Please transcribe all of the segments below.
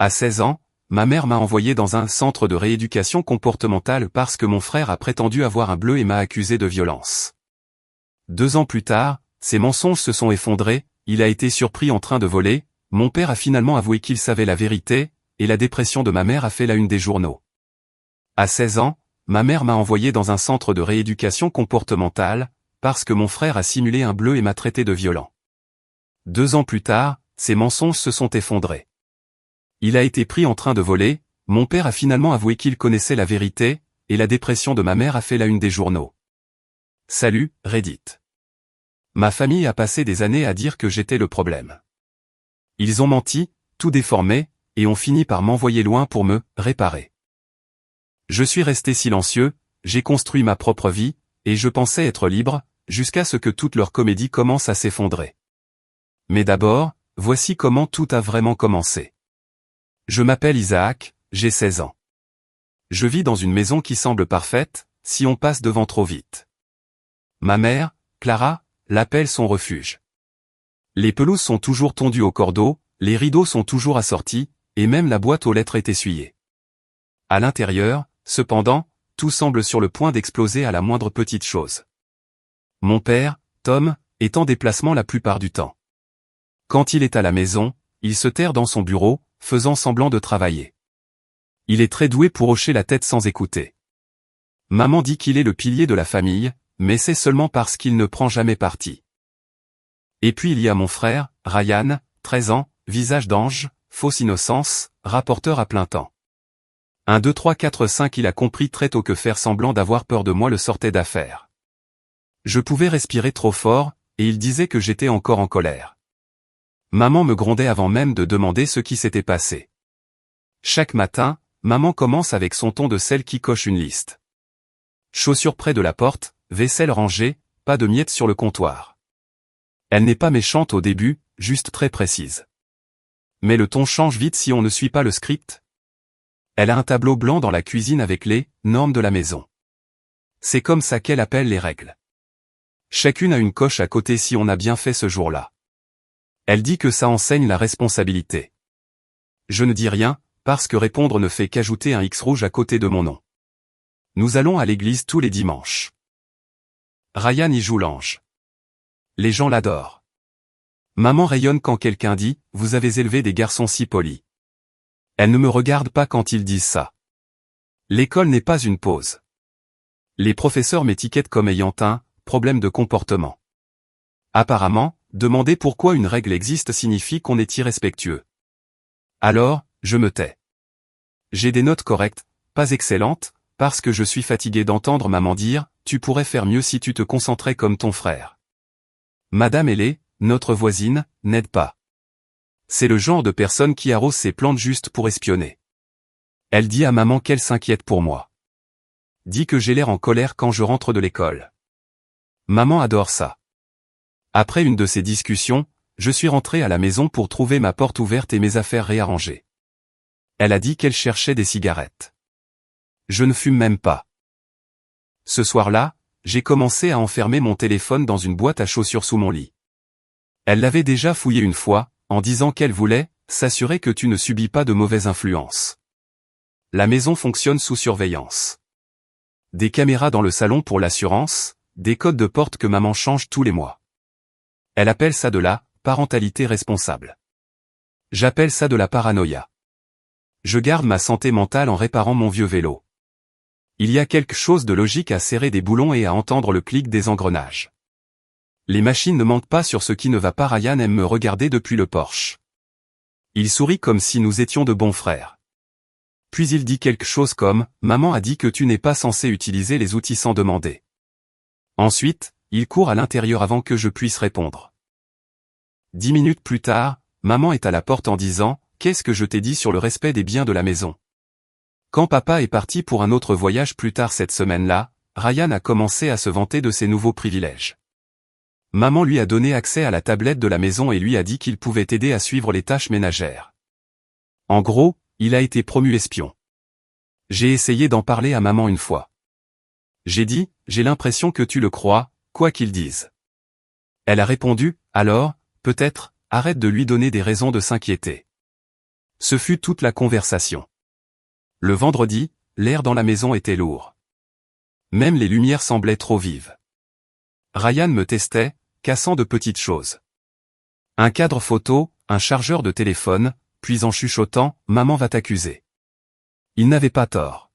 À 16 ans, ma mère m'a envoyé dans un centre de rééducation comportementale parce que mon frère a prétendu avoir un bleu et m'a accusé de violence. 2 ans plus tard, ses mensonges se sont effondrés, il a été surpris en train de voler, mon père a finalement avoué qu'il savait la vérité, et la dépression de ma mère a fait la une des journaux. À 16 ans, ma mère m'a envoyé dans un centre de rééducation comportementale, parce que mon frère a simulé un bleu et m'a traité de violent. 2 ans plus tard, ses mensonges se sont effondrés. Il a été pris en train de voler, mon père a finalement avoué qu'il connaissait la vérité, et la dépression de ma mère a fait la une des journaux. Salut, Reddit. Ma famille a passé des années à dire que j'étais le problème. Ils ont menti, tout déformé, et ont fini par m'envoyer loin pour me réparer. Je suis resté silencieux, j'ai construit ma propre vie, et je pensais être libre, jusqu'à ce que toute leur comédie commence à s'effondrer. Mais d'abord, voici comment tout a vraiment commencé. Je m'appelle Isaac, j'ai 16 ans. Je vis dans une maison qui semble parfaite, si on passe devant trop vite. Ma mère, Clara, l'appelle son refuge. Les pelouses sont toujours tondues au cordeau, les rideaux sont toujours assortis, et même la boîte aux lettres est essuyée. À l'intérieur, cependant, tout semble sur le point d'exploser à la moindre petite chose. Mon père, Tom, est en déplacement la plupart du temps. Quand il est à la maison, il se terre dans son bureau, faisant semblant de travailler. Il est très doué pour hocher la tête sans écouter. Maman dit qu'il est le pilier de la famille, mais c'est seulement parce qu'il ne prend jamais parti. Et puis il y a mon frère, Ryan, 13 ans, visage d'ange, fausse innocence, rapporteur à plein temps. 1, 2, 3, 4, 5 il a compris très tôt que faire semblant d'avoir peur de moi le sortait d'affaire. Je pouvais respirer trop fort, et il disait que j'étais encore en colère. Maman me grondait avant même de demander ce qui s'était passé. Chaque matin, maman commence avec son ton de celle qui coche une liste. Chaussures près de la porte, vaisselle rangée, pas de miettes sur le comptoir. Elle n'est pas méchante au début, juste très précise. Mais le ton change vite si on ne suit pas le script. Elle a un tableau blanc dans la cuisine avec les normes de la maison. C'est comme ça qu'elle appelle les règles. Chacune a une coche à côté si on a bien fait ce jour-là. Elle dit que ça enseigne la responsabilité. Je ne dis rien, parce que répondre ne fait qu'ajouter un X rouge à côté de mon nom. Nous allons à l'église tous les dimanches. Ryan y joue l'ange. Les gens l'adorent. Maman rayonne quand quelqu'un dit « Vous avez élevé des garçons si polis ». Elle ne me regarde pas quand ils disent ça. L'école n'est pas une pause. Les professeurs m'étiquettent comme ayant un problème de comportement. Apparemment, demander pourquoi une règle existe signifie qu'on est irrespectueux. Alors, je me tais. J'ai des notes correctes, pas excellentes, parce que je suis fatigué d'entendre maman dire « Tu pourrais faire mieux si tu te concentrais comme ton frère ». Madame Hellé, notre voisine, n'aide pas. C'est le genre de personne qui arrose ses plantes juste pour espionner. Elle dit à maman qu'elle s'inquiète pour moi. Dit que j'ai l'air en colère quand je rentre de l'école. Maman adore ça. Après une de ces discussions, je suis rentré à la maison pour trouver ma porte ouverte et mes affaires réarrangées. Elle a dit qu'elle cherchait des cigarettes. Je ne fume même pas. Ce soir-là, j'ai commencé à enfermer mon téléphone dans une boîte à chaussures sous mon lit. Elle l'avait déjà fouillé une fois, en disant qu'elle voulait s'assurer que tu ne subis pas de mauvaises influences. La maison fonctionne sous surveillance. Des caméras dans le salon pour l'assurance, des codes de porte que maman change tous les mois. Elle appelle ça de la parentalité responsable. J'appelle ça de la paranoïa. Je garde ma santé mentale en réparant mon vieux vélo. Il y a quelque chose de logique à serrer des boulons et à entendre le clic des engrenages. Les machines ne mentent pas sur ce qui ne va pas. Ryan aime me regarder depuis le porche. Il sourit comme si nous étions de bons frères. Puis il dit quelque chose comme « Maman a dit que tu n'es pas censé utiliser les outils sans demander ». Ensuite, il court à l'intérieur avant que je puisse répondre. 10 minutes plus tard, maman est à la porte en disant « Qu'est-ce que je t'ai dit sur le respect des biens de la maison ?» Quand papa est parti pour un autre voyage plus tard cette semaine-là, Ryan a commencé à se vanter de ses nouveaux privilèges. Maman lui a donné accès à la tablette de la maison et lui a dit qu'il pouvait aider à suivre les tâches ménagères. En gros, il a été promu espion. J'ai essayé d'en parler à maman une fois. J'ai dit, j'ai l'impression que tu le crois, quoi qu'il dise. Elle a répondu, alors, peut-être, arrête de lui donner des raisons de s'inquiéter. Ce fut toute la conversation. Le vendredi, l'air dans la maison était lourd. Même les lumières semblaient trop vives. Ryan me testait, cassant de petites choses. Un cadre photo, un chargeur de téléphone, puis en chuchotant, « Maman va t'accuser ». Il n'avait pas tort.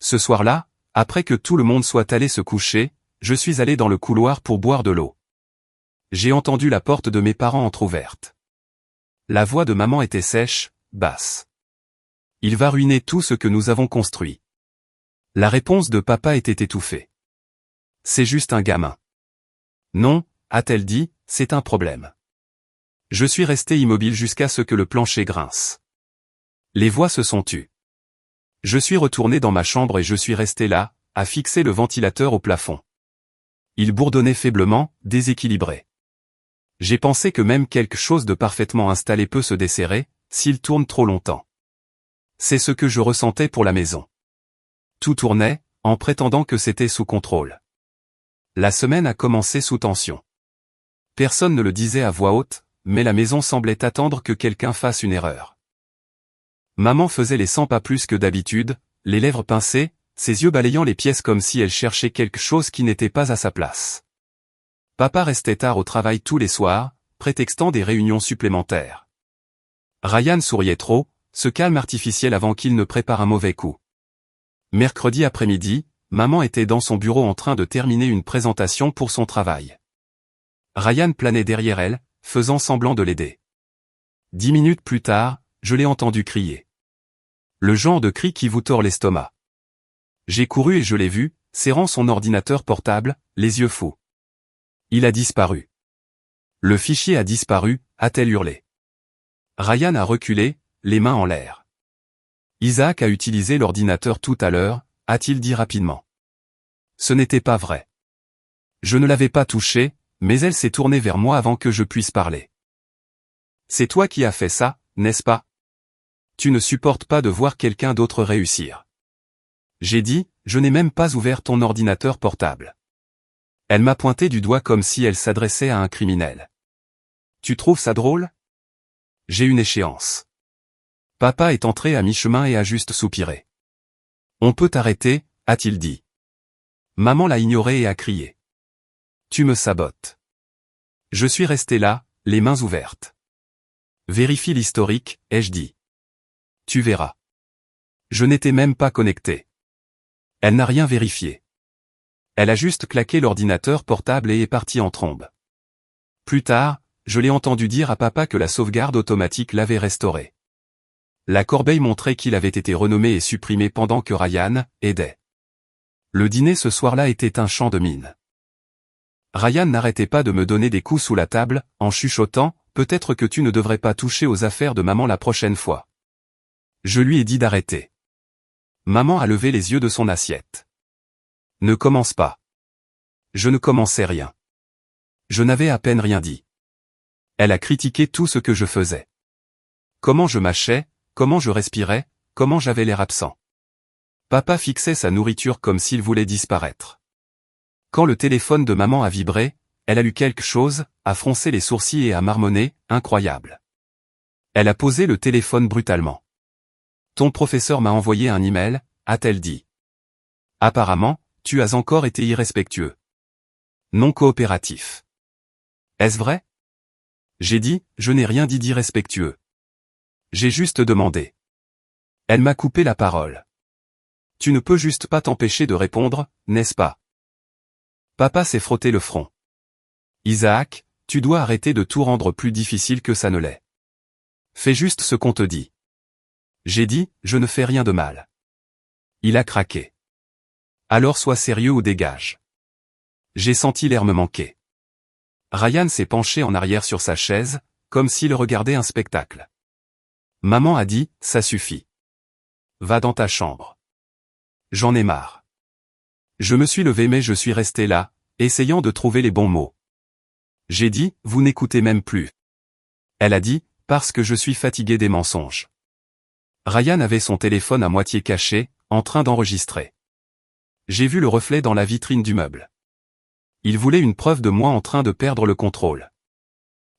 Ce soir-là, après que tout le monde soit allé se coucher, je suis allé dans le couloir pour boire de l'eau. J'ai entendu la porte de mes parents entr'ouverte. La voix de maman était sèche, basse. « Il va ruiner tout ce que nous avons construit. » La réponse de papa était étouffée. « C'est juste un gamin. » « Non, » a-t-elle dit, « c'est un problème. » Je suis resté immobile jusqu'à ce que le plancher grince. Les voix se sont tues. Je suis retourné dans ma chambre et je suis resté là, à fixer le ventilateur au plafond. Il bourdonnait faiblement, déséquilibré. J'ai pensé que même quelque chose de parfaitement installé peut se desserrer, s'il tourne trop longtemps. C'est ce que je ressentais pour la maison. Tout tournait, en prétendant que c'était sous contrôle. La semaine a commencé sous tension. Personne ne le disait à voix haute, mais la maison semblait attendre que quelqu'un fasse une erreur. Maman faisait les 100 pas plus que d'habitude, les lèvres pincées, ses yeux balayant les pièces comme si elle cherchait quelque chose qui n'était pas à sa place. Papa restait tard au travail tous les soirs, prétextant des réunions supplémentaires. Ryan souriait trop, ce calme artificiel avant qu'il ne prépare un mauvais coup. Mercredi après-midi, maman était dans son bureau en train de terminer une présentation pour son travail. Ryan planait derrière elle, faisant semblant de l'aider. 10 minutes plus tard, je l'ai entendu crier. Le genre de cri qui vous tord l'estomac. J'ai couru et je l'ai vu, serrant son ordinateur portable, les yeux fous. Il a disparu. Le fichier a disparu, a-t-elle hurlé. Ryan a reculé, les mains en l'air. Isaac a utilisé l'ordinateur tout à l'heure, a-t-il dit rapidement. Ce n'était pas vrai. Je ne l'avais pas touché, mais elle s'est tournée vers moi avant que je puisse parler. C'est toi qui as fait ça, n'est-ce pas? Tu ne supportes pas de voir quelqu'un d'autre réussir. J'ai dit, je n'ai même pas ouvert ton ordinateur portable. Elle m'a pointé du doigt comme si elle s'adressait à un criminel. Tu trouves ça drôle? J'ai une échéance. Papa est entré à mi-chemin et a juste soupiré. On peut t'arrêter, a-t-il dit. Maman l'a ignoré et a crié. Tu me sabotes. Je suis resté là, les mains ouvertes. Vérifie l'historique, ai-je dit. Tu verras. Je n'étais même pas connecté. Elle n'a rien vérifié. Elle a juste claqué l'ordinateur portable et est partie en trombe. Plus tard, je l'ai entendu dire à papa que la sauvegarde automatique l'avait restauré. La corbeille montrait qu'il avait été renommé et supprimé pendant que Ryan aidait. Le dîner ce soir-là était un champ de mine. Ryan n'arrêtait pas de me donner des coups sous la table, en chuchotant, « Peut-être que tu ne devrais pas toucher aux affaires de maman la prochaine fois. » Je lui ai dit d'arrêter. Maman a levé les yeux de son assiette. Ne commence pas. Je ne commençais rien. Je n'avais à peine rien dit. Elle a critiqué tout ce que je faisais. Comment je mâchais, comment je respirais, comment j'avais l'air absent. Papa fixait sa nourriture comme s'il voulait disparaître. Quand le téléphone de maman a vibré, elle a lu quelque chose, a froncé les sourcils et a marmonné, incroyable. Elle a posé le téléphone brutalement. Ton professeur m'a envoyé un email, a-t-elle dit. Apparemment, tu as encore été irrespectueux. Non coopératif. Est-ce vrai? J'ai dit, je n'ai rien dit d'irrespectueux. J'ai juste demandé. Elle m'a coupé la parole. Tu ne peux juste pas t'empêcher de répondre, n'est-ce pas? Papa s'est frotté le front. Isaac, tu dois arrêter de tout rendre plus difficile que ça ne l'est. Fais juste ce qu'on te dit. J'ai dit, je ne fais rien de mal. Il a craqué. Alors sois sérieux ou dégage. J'ai senti l'air me manquer. Ryan s'est penché en arrière sur sa chaise, comme s'il regardait un spectacle. Maman a dit, ça suffit. Va dans ta chambre. J'en ai marre. Je me suis levé mais je suis resté là, essayant de trouver les bons mots. J'ai dit, vous n'écoutez même plus. Elle a dit, parce que je suis fatigué des mensonges. Ryan avait son téléphone à moitié caché, en train d'enregistrer. J'ai vu le reflet dans la vitrine du meuble. Il voulait une preuve de moi en train de perdre le contrôle.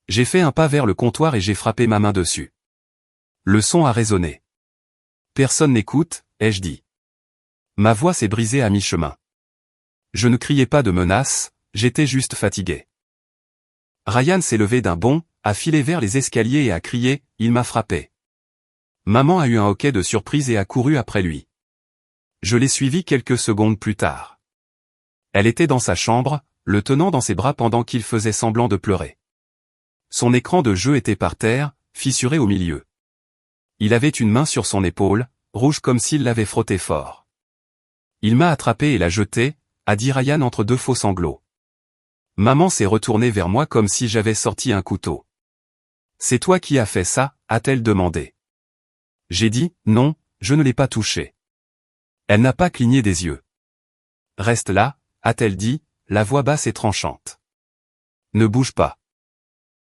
J'ai fait un pas vers le comptoir et j'ai frappé ma main dessus. Le son a résonné. Personne n'écoute, ai-je dit. Ma voix s'est brisée à mi-chemin. Je ne criais pas de menace, j'étais juste fatigué. Ryan s'est levé d'un bond, a filé vers les escaliers et a crié « Il m'a frappé ». Maman a eu un hoquet de surprise et a couru après lui. Je l'ai suivi quelques secondes plus tard. Elle était dans sa chambre, le tenant dans ses bras pendant qu'il faisait semblant de pleurer. Son écran de jeu était par terre, fissuré au milieu. Il avait une main sur son épaule, rouge comme s'il l'avait frotté fort. Il m'a attrapé et l'a jeté, a dit Ryan entre deux faux sanglots. Maman s'est retournée vers moi comme si j'avais sorti un couteau. C'est toi qui as fait ça, a-t-elle demandé. J'ai dit, non, je ne l'ai pas touché. Elle n'a pas cligné des yeux. Reste là, a-t-elle dit, la voix basse et tranchante. Ne bouge pas.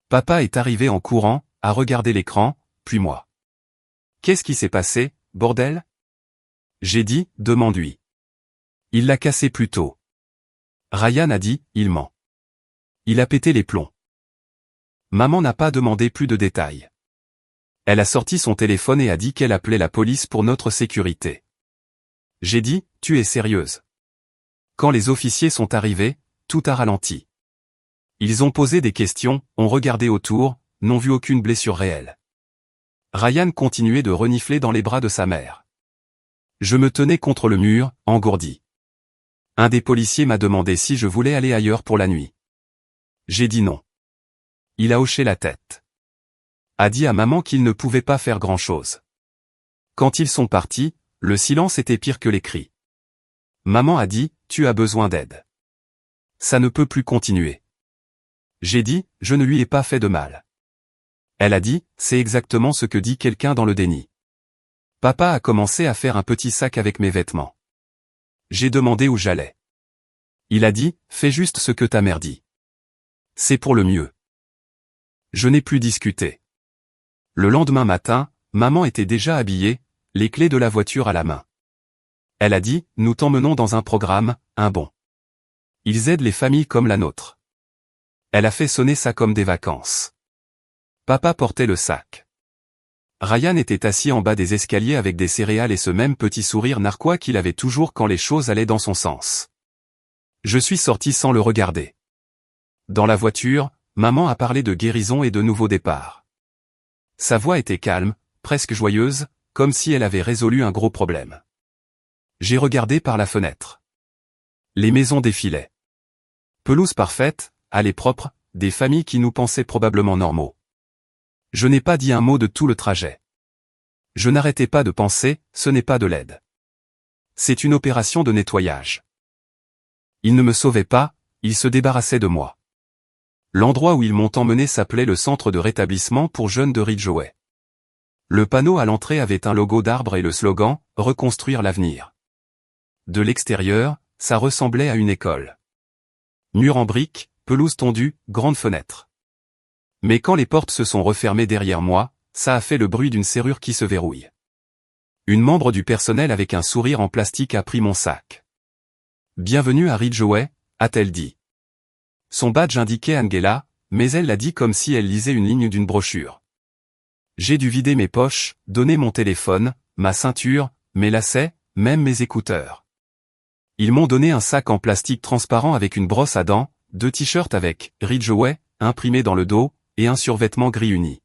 Papa est arrivé en courant, a regardé l'écran, puis moi. Qu'est-ce qui s'est passé, bordel? J'ai dit, demande-lui. Il l'a cassé plus tôt. Ryan a dit, il ment. Il a pété les plombs. Maman n'a pas demandé plus de détails. Elle a sorti son téléphone et a dit qu'elle appelait la police pour notre sécurité. J'ai dit, tu es sérieuse? Quand les officiers sont arrivés, tout a ralenti. Ils ont posé des questions, ont regardé autour, n'ont vu aucune blessure réelle. Ryan continuait de renifler dans les bras de sa mère. Je me tenais contre le mur, engourdi. Un des policiers m'a demandé si je voulais aller ailleurs pour la nuit. J'ai dit non. Il a hoché la tête. A dit à maman qu'il ne pouvait pas faire grand-chose. Quand ils sont partis, le silence était pire que les cris. Maman a dit, tu as besoin d'aide. Ça ne peut plus continuer. J'ai dit, je ne lui ai pas fait de mal. Elle a dit, c'est exactement ce que dit quelqu'un dans le déni. Papa a commencé à faire un petit sac avec mes vêtements. J'ai demandé où j'allais. Il a dit, fais juste ce que ta mère dit. C'est pour le mieux. Je n'ai plus discuté. Le lendemain matin, maman était déjà habillée, les clés de la voiture à la main. Elle a dit, nous t'emmenons dans un programme, un bon. Ils aident les familles comme la nôtre. Elle a fait sonner ça comme des vacances. Papa portait le sac. Ryan était assis en bas des escaliers avec des céréales et ce même petit sourire narquois qu'il avait toujours quand les choses allaient dans son sens. Je suis sorti sans le regarder. Dans la voiture, maman a parlé de guérison et de nouveaux départs. Sa voix était calme, presque joyeuse, comme si elle avait résolu un gros problème. J'ai regardé par la fenêtre. Les maisons défilaient. Pelouse parfaite, allée propre, des familles qui nous pensaient probablement normaux. Je n'ai pas dit un mot de tout le trajet. Je n'arrêtais pas de penser, ce n'est pas de l'aide. C'est une opération de nettoyage. Ils ne me sauvaient pas, ils se débarrassaient de moi. L'endroit où ils m'ont emmené s'appelait le centre de rétablissement pour jeunes de Ridgeway. Le panneau à l'entrée avait un logo d'arbre et le slogan « Reconstruire l'avenir ». De l'extérieur, ça ressemblait à une école. Mur en briques, pelouse tondue, grande fenêtre. Mais quand les portes se sont refermées derrière moi, ça a fait le bruit d'une serrure qui se verrouille. Une membre du personnel avec un sourire en plastique a pris mon sac. « Bienvenue à Ridgeway », a-t-elle dit. Son badge indiquait Angela, mais elle l'a dit comme si elle lisait une ligne d'une brochure. J'ai dû vider mes poches, donner mon téléphone, ma ceinture, mes lacets, même mes écouteurs. Ils m'ont donné un sac en plastique transparent avec une brosse à dents, 2 t-shirts avec « Ridgeway » imprimés dans le dos, et un survêtement gris uni.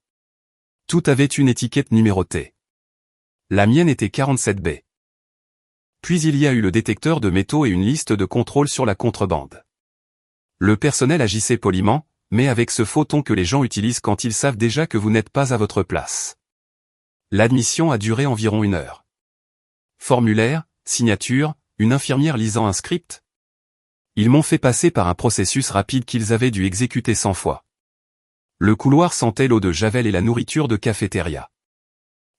Tout avait une étiquette numérotée. La mienne était 47B. Puis il y a eu le détecteur de métaux et une liste de contrôle sur la contrebande. Le personnel agissait poliment, mais avec ce faux ton que les gens utilisent quand ils savent déjà que vous n'êtes pas à votre place. L'admission a duré environ 1 heure. Formulaire, signature, une infirmière lisant un script. Ils m'ont fait passer par un processus rapide qu'ils avaient dû exécuter 100 fois. Le couloir sentait l'eau de javel et la nourriture de cafétéria.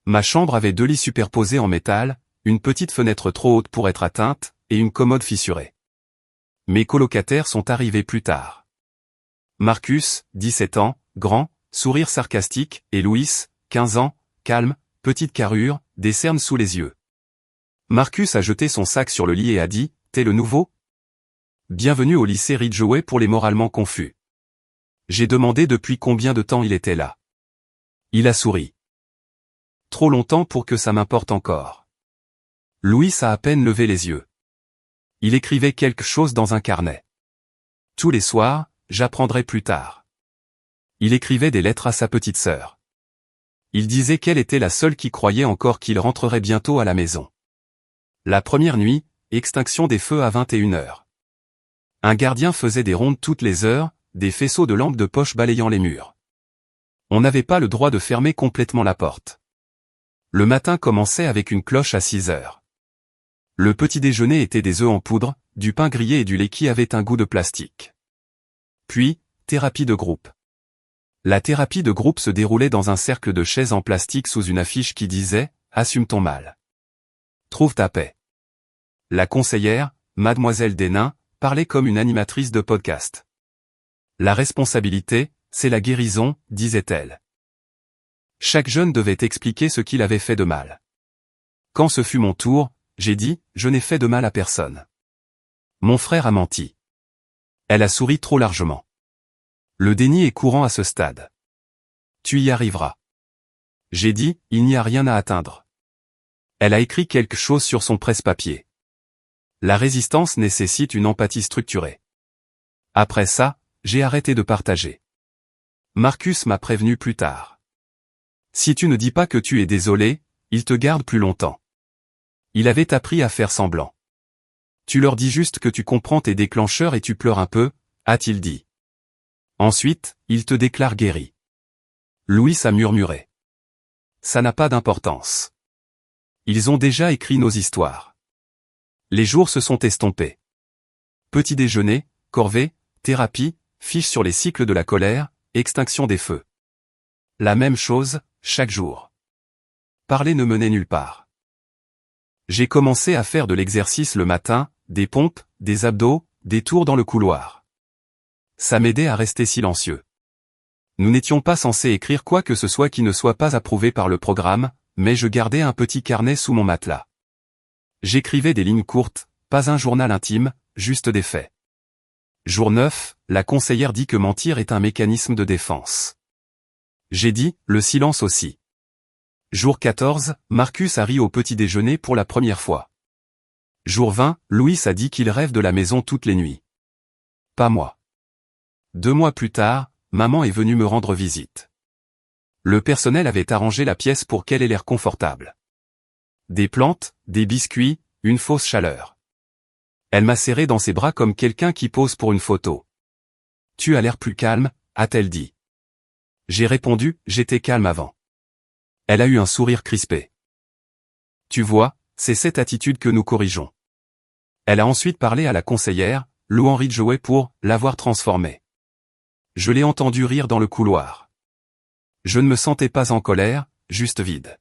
Ma chambre avait 2 lits superposés en métal, une petite fenêtre trop haute pour être atteinte, et une commode fissurée. Mes colocataires sont arrivés plus tard. Marcus, 17 ans, grand, sourire sarcastique, et Louis, 15 ans, calme, petite carrure, des cernes sous les yeux. Marcus a jeté son sac sur le lit et a dit, « T'es le nouveau ? Bienvenue au lycée Ridgeway pour les moralement confus. » J'ai demandé depuis combien de temps il était là. Il a souri. Trop longtemps pour que ça m'importe encore. Louis a à peine levé les yeux. Il écrivait quelque chose dans un carnet. Tous les soirs, j'apprendrai plus tard. Il écrivait des lettres à sa petite sœur. Il disait qu'elle était la seule qui croyait encore qu'il rentrerait bientôt à la maison. La première nuit, extinction des feux à 21h. Un gardien faisait des rondes toutes les heures, des faisceaux de lampes de poche balayant les murs. On n'avait pas le droit de fermer complètement la porte. Le matin commençait avec une cloche à 6h. Le petit déjeuner était des œufs en poudre, du pain grillé et du lait qui avait un goût de plastique. Puis, thérapie de groupe. La thérapie de groupe se déroulait dans un cercle de chaises en plastique sous une affiche qui disait « Assume ton mal. Trouve ta paix ». La conseillère, Mademoiselle Desnains, parlait comme une animatrice de podcast. La responsabilité, c'est la guérison, disait-elle. Chaque jeune devait expliquer ce qu'il avait fait de mal. Quand ce fut mon tour, j'ai dit, je n'ai fait de mal à personne. Mon frère a menti. Elle a souri trop largement. Le déni est courant à ce stade. Tu y arriveras. J'ai dit, il n'y a rien à atteindre. Elle a écrit quelque chose sur son presse-papier. La résistance nécessite une empathie structurée. Après ça, j'ai arrêté de partager. Marcus m'a prévenu plus tard. Si tu ne dis pas que tu es désolé, ils te gardent plus longtemps. Il avait appris à faire semblant. Tu leur dis juste que tu comprends tes déclencheurs et tu pleures un peu, a-t-il dit. Ensuite, il te déclare guéri. Louis a murmuré. Ça n'a pas d'importance. Ils ont déjà écrit nos histoires. Les jours se sont estompés. Petit déjeuner, corvée, thérapie, fiche sur les cycles de la colère, extinction des feux. La même chose, chaque jour. Parler ne menait nulle part. J'ai commencé à faire de l'exercice le matin, des pompes, des abdos, des tours dans le couloir. Ça m'aidait à rester silencieux. Nous n'étions pas censés écrire quoi que ce soit qui ne soit pas approuvé par le programme, mais je gardais un petit carnet sous mon matelas. J'écrivais des lignes courtes, pas un journal intime, juste des faits. Jour 9, la conseillère dit que mentir est un mécanisme de défense. J'ai dit, le silence aussi. Jour 14, Marcus a ri au petit déjeuner pour la première fois. Jour 20, Louis a dit qu'il rêve de la maison toutes les nuits. Pas moi. 2 mois plus tard, maman est venue me rendre visite. Le personnel avait arrangé la pièce pour qu'elle ait l'air confortable. Des plantes, des biscuits, une fausse chaleur. Elle m'a serré dans ses bras comme quelqu'un qui pose pour une photo. Tu as l'air plus calme, a-t-elle dit. J'ai répondu, j'étais calme avant. Elle a eu un sourire crispé. Tu vois, c'est cette attitude que nous corrigeons. Elle a ensuite parlé à la conseillère, louant Ridgeway pour l'avoir transformé. Je l'ai entendu rire dans le couloir. Je ne me sentais pas en colère, juste vide.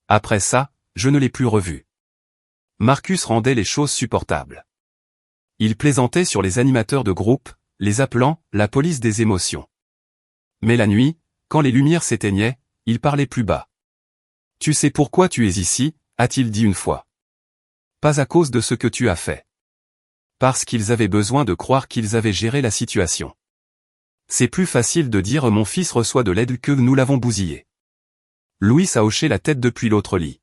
Après ça, je ne l'ai plus revu. Marcus rendait les choses supportables. Il plaisantait sur les animateurs de groupe, les appelant « la police des émotions ». Mais la nuit, quand les lumières s'éteignaient, il parlait plus bas. « Tu sais pourquoi tu es ici ?» a-t-il dit une fois. « Pas à cause de ce que tu as fait. Parce qu'ils avaient besoin de croire qu'ils avaient géré la situation. C'est plus facile de dire « mon fils reçoit de l'aide » que « nous l'avons bousillé ». Louis a hoché la tête depuis l'autre lit.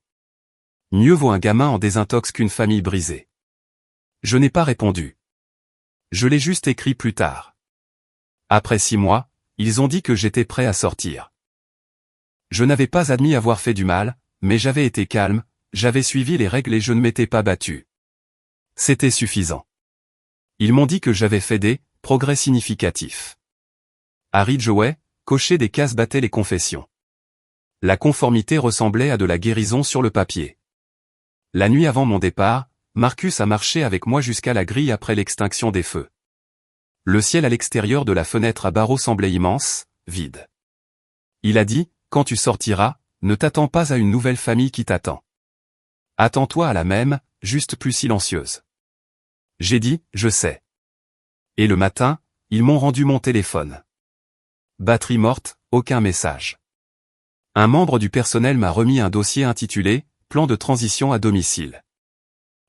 Mieux vaut un gamin en désintox qu'une famille brisée. Je n'ai pas répondu. Je l'ai juste écrit plus tard. Après 6 mois, ils ont dit que j'étais prêt à sortir. Je n'avais pas admis avoir fait du mal, mais j'avais été calme, j'avais suivi les règles et je ne m'étais pas battu. C'était suffisant. Ils m'ont dit que j'avais fait des progrès significatifs. À Ridgeway, cocher des cases battait les confessions. La conformité ressemblait à de la guérison sur le papier. La nuit avant mon départ, Marcus a marché avec moi jusqu'à la grille après l'extinction des feux. Le ciel à l'extérieur de la fenêtre à barreaux semblait immense, vide. Il a dit, quand tu sortiras, ne t'attends pas à une nouvelle famille qui t'attend. Attends-toi à la même, juste plus silencieuse. J'ai dit, je sais. Et le matin, ils m'ont rendu mon téléphone. Batterie morte, aucun message. Un membre du personnel m'a remis un dossier intitulé « Plan de transition à domicile ».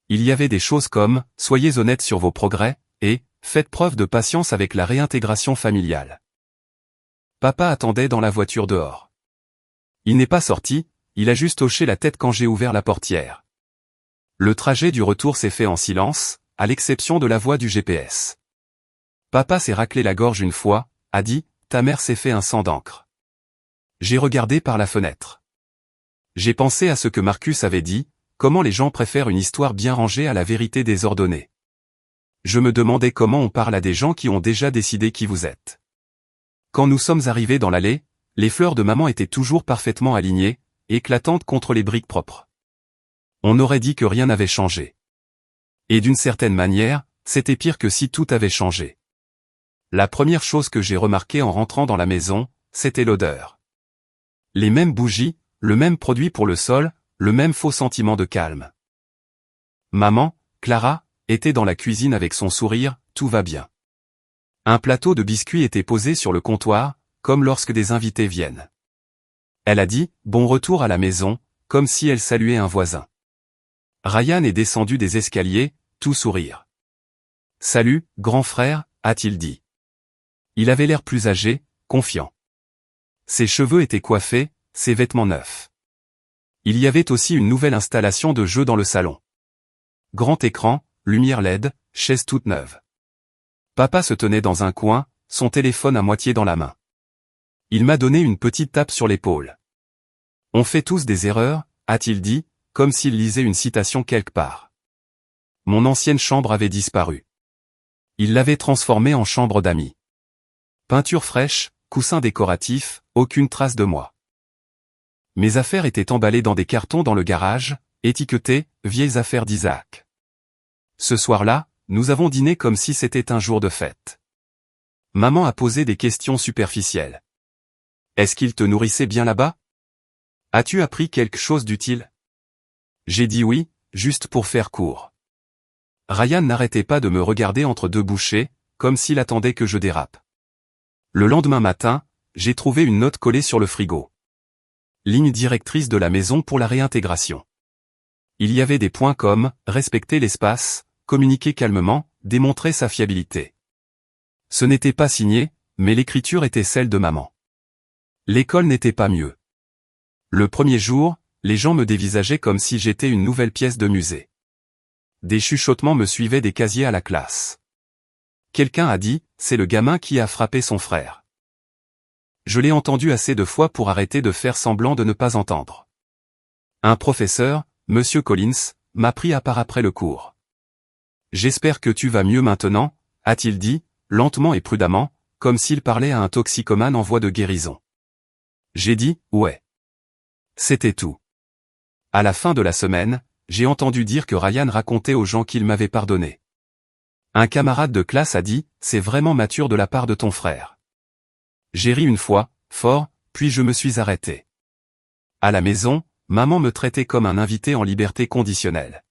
Il y avait des choses comme « Soyez honnête sur vos progrès » et « Faites preuve de patience avec la réintégration familiale ». Papa attendait dans la voiture dehors. Il n'est pas sorti, il a juste hoché la tête quand j'ai ouvert la portière. Le trajet du retour s'est fait en silence, à l'exception de la voix du GPS. Papa s'est raclé la gorge une fois, a dit, ta mère s'est fait un sang d'encre. J'ai regardé par la fenêtre. J'ai pensé à ce que Marcus avait dit, comment les gens préfèrent une histoire bien rangée à la vérité désordonnée. Je me demandais comment on parle à des gens qui ont déjà décidé qui vous êtes. Quand nous sommes arrivés dans l'allée, les fleurs de maman étaient toujours parfaitement alignées, éclatantes contre les briques propres. On aurait dit que rien n'avait changé. Et d'une certaine manière, c'était pire que si tout avait changé. La première chose que j'ai remarquée en rentrant dans la maison, c'était l'odeur. Les mêmes bougies, le même produit pour le sol, le même faux sentiment de calme. Maman, Clara, était dans la cuisine avec son sourire, tout va bien. Un plateau de biscuits était posé sur le comptoir, comme lorsque des invités viennent. Elle a dit, bon retour à la maison, comme si elle saluait un voisin. Ryan est descendu des escaliers, tout sourire. Salut, grand frère, a-t-il dit. Il avait l'air plus âgé, confiant. Ses cheveux étaient coiffés, ses vêtements neufs. Il y avait aussi une nouvelle installation de jeu dans le salon. Grand écran, lumière LED, chaise toute neuve. Papa se tenait dans un coin, son téléphone à moitié dans la main. Il m'a donné une petite tape sur l'épaule. On fait tous des erreurs, a-t-il dit, comme s'il lisait une citation quelque part. Mon ancienne chambre avait disparu. Il l'avait transformée en chambre d'amis. Peinture fraîche, coussins décoratifs, aucune trace de moi. Mes affaires étaient emballées dans des cartons dans le garage, étiquetées « Vieilles affaires d'Isaac ». Ce soir-là, nous avons dîné comme si c'était un jour de fête. Maman a posé des questions superficielles. Est-ce qu'il te nourrissait bien là-bas? As-tu appris quelque chose d'utile? J'ai dit oui, juste pour faire court. Ryan n'arrêtait pas de me regarder entre deux bouchées, comme s'il attendait que je dérape. Le lendemain matin, j'ai trouvé une note collée sur le frigo. Ligne directrice de la maison pour la réintégration. Il y avait des points comme « respecter l'espace », « communiquer calmement », « démontrer sa fiabilité ». Ce n'était pas signé, mais l'écriture était celle de maman. L'école n'était pas mieux. Le premier jour, les gens me dévisageaient comme si j'étais une nouvelle pièce de musée. Des chuchotements me suivaient des casiers à la classe. Quelqu'un a dit, c'est le gamin qui a frappé son frère. Je l'ai entendu assez de fois pour arrêter de faire semblant de ne pas entendre. Un professeur, Monsieur Collins, m'a pris à part après le cours. J'espère que tu vas mieux maintenant, a-t-il dit, lentement et prudemment, comme s'il parlait à un toxicomane en voie de guérison. J'ai dit, ouais. C'était tout. À la fin de la semaine, j'ai entendu dire que Ryan racontait aux gens qu'il m'avait pardonné. Un camarade de classe a dit, c'est vraiment mature de la part de ton frère. J'ai ri une fois, fort, puis je me suis arrêté. À la maison, maman me traitait comme un invité en liberté conditionnelle.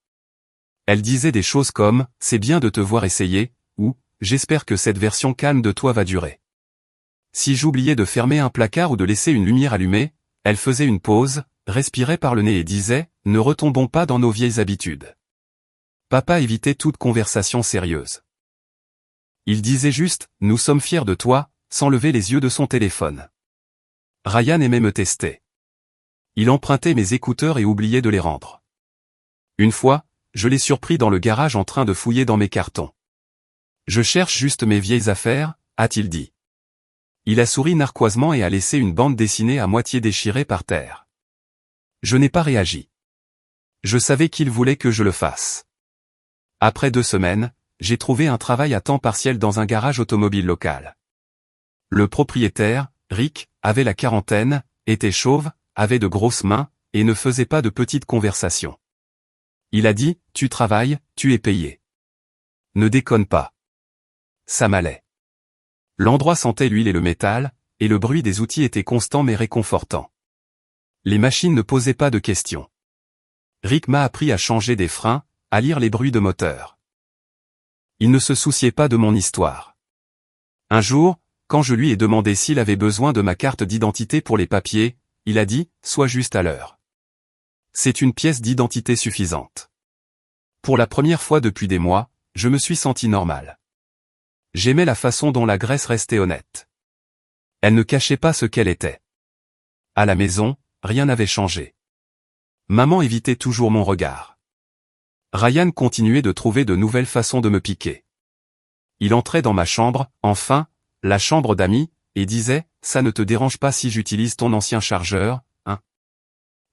Elle disait des choses comme « c'est bien de te voir essayer » ou « j'espère que cette version calme de toi va durer ». Si j'oubliais de fermer un placard ou de laisser une lumière allumée, elle faisait une pause, respirait par le nez et disait « ne retombons pas dans nos vieilles habitudes ». Papa évitait toute conversation sérieuse. Il disait juste « nous sommes fiers de toi », sans lever les yeux de son téléphone. Ryan aimait me tester. Il empruntait mes écouteurs et oubliait de les rendre. Une fois, je l'ai surpris dans le garage en train de fouiller dans mes cartons. « Je cherche juste mes vieilles affaires », a-t-il dit. Il a souri narquoisement et a laissé une bande dessinée à moitié déchirée par terre. Je n'ai pas réagi. Je savais qu'il voulait que je le fasse. Après 2 semaines, j'ai trouvé un travail à temps partiel dans un garage automobile local. Le propriétaire, Rick, avait la quarantaine, était chauve, avait de grosses mains, et ne faisait pas de petites conversations. Il a dit, tu travailles, tu es payé. Ne déconne pas. Ça m'allait. L'endroit sentait l'huile et le métal, et le bruit des outils était constant mais réconfortant. Les machines ne posaient pas de questions. Rick m'a appris à changer des freins, à lire les bruits de moteur. Il ne se souciait pas de mon histoire. Un jour, quand je lui ai demandé s'il avait besoin de ma carte d'identité pour les papiers, il a dit, sois juste à l'heure. C'est une pièce d'identité suffisante. Pour la première fois depuis des mois, je me suis senti normal. J'aimais la façon dont la Grèce restait honnête. Elle ne cachait pas ce qu'elle était. À la maison, rien n'avait changé. Maman évitait toujours mon regard. Ryan continuait de trouver de nouvelles façons de me piquer. Il entrait dans ma chambre, enfin, la chambre d'amis, et disait, « Ça ne te dérange pas si j'utilise ton ancien chargeur, hein ?»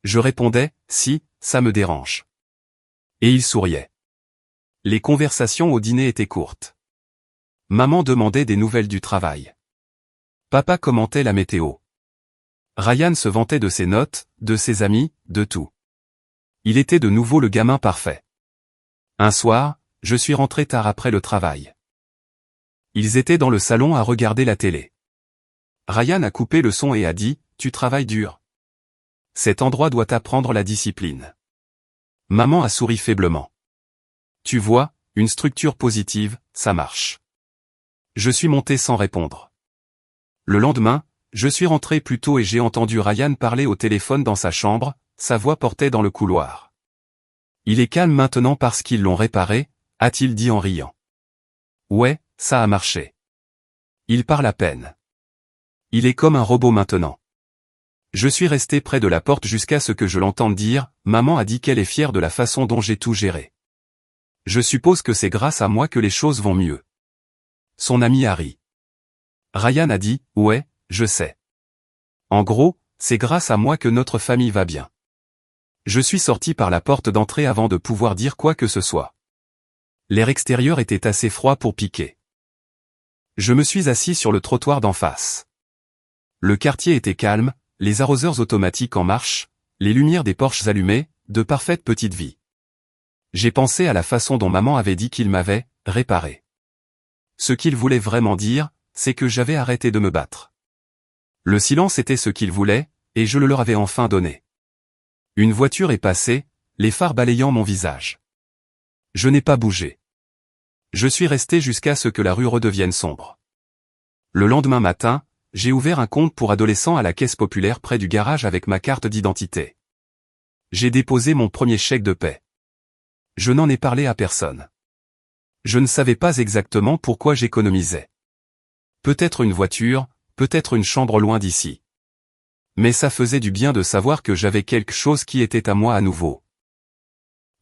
Je répondais, « Si, ça me dérange. » Et il souriait. Les conversations au dîner étaient courtes. Maman demandait des nouvelles du travail. Papa commentait la météo. Ryan se vantait de ses notes, de ses amis, de tout. Il était de nouveau le gamin parfait. Un soir, je suis rentré tard après le travail. Ils étaient dans le salon à regarder la télé. Ryan a coupé le son et a dit, « Tu travailles dur. Cet endroit doit t'apprendre la discipline. » Maman a souri faiblement. « Tu vois, une structure positive, ça marche. » Je suis monté sans répondre. Le lendemain, je suis rentré plus tôt et j'ai entendu Ryan parler au téléphone dans sa chambre, sa voix portait dans le couloir. « Il est calme maintenant parce qu'ils l'ont réparé », a-t-il dit en riant. « Ouais, ça a marché. Il parle à peine. Il est comme un robot maintenant. » Je suis resté près de la porte jusqu'à ce que je l'entende dire, « Maman a dit qu'elle est fière de la façon dont j'ai tout géré. Je suppose que c'est grâce à moi que les choses vont mieux. » Son ami a ri. Ryan a dit, « Ouais, je sais. En gros, c'est grâce à moi que notre famille va bien. » Je suis sorti par la porte d'entrée avant de pouvoir dire quoi que ce soit. L'air extérieur était assez froid pour piquer. Je me suis assis sur le trottoir d'en face. Le quartier était calme, les arroseurs automatiques en marche, les lumières des porches allumées, de parfaite petite vie. J'ai pensé à la façon dont maman avait dit qu'il m'avait réparé. Ce qu'il voulait vraiment dire, c'est que j'avais arrêté de me battre. Le silence était ce qu'il voulait, et je le leur avais enfin donné. Une voiture est passée, les phares balayant mon visage. Je n'ai pas bougé. Je suis resté jusqu'à ce que la rue redevienne sombre. Le lendemain matin, j'ai ouvert un compte pour adolescents à la Caisse populaire près du garage avec ma carte d'identité. J'ai déposé mon premier chèque de paie. Je n'en ai parlé à personne. Je ne savais pas exactement pourquoi j'économisais. Peut-être une voiture, peut-être une chambre loin d'ici. Mais ça faisait du bien de savoir que j'avais quelque chose qui était à moi à nouveau.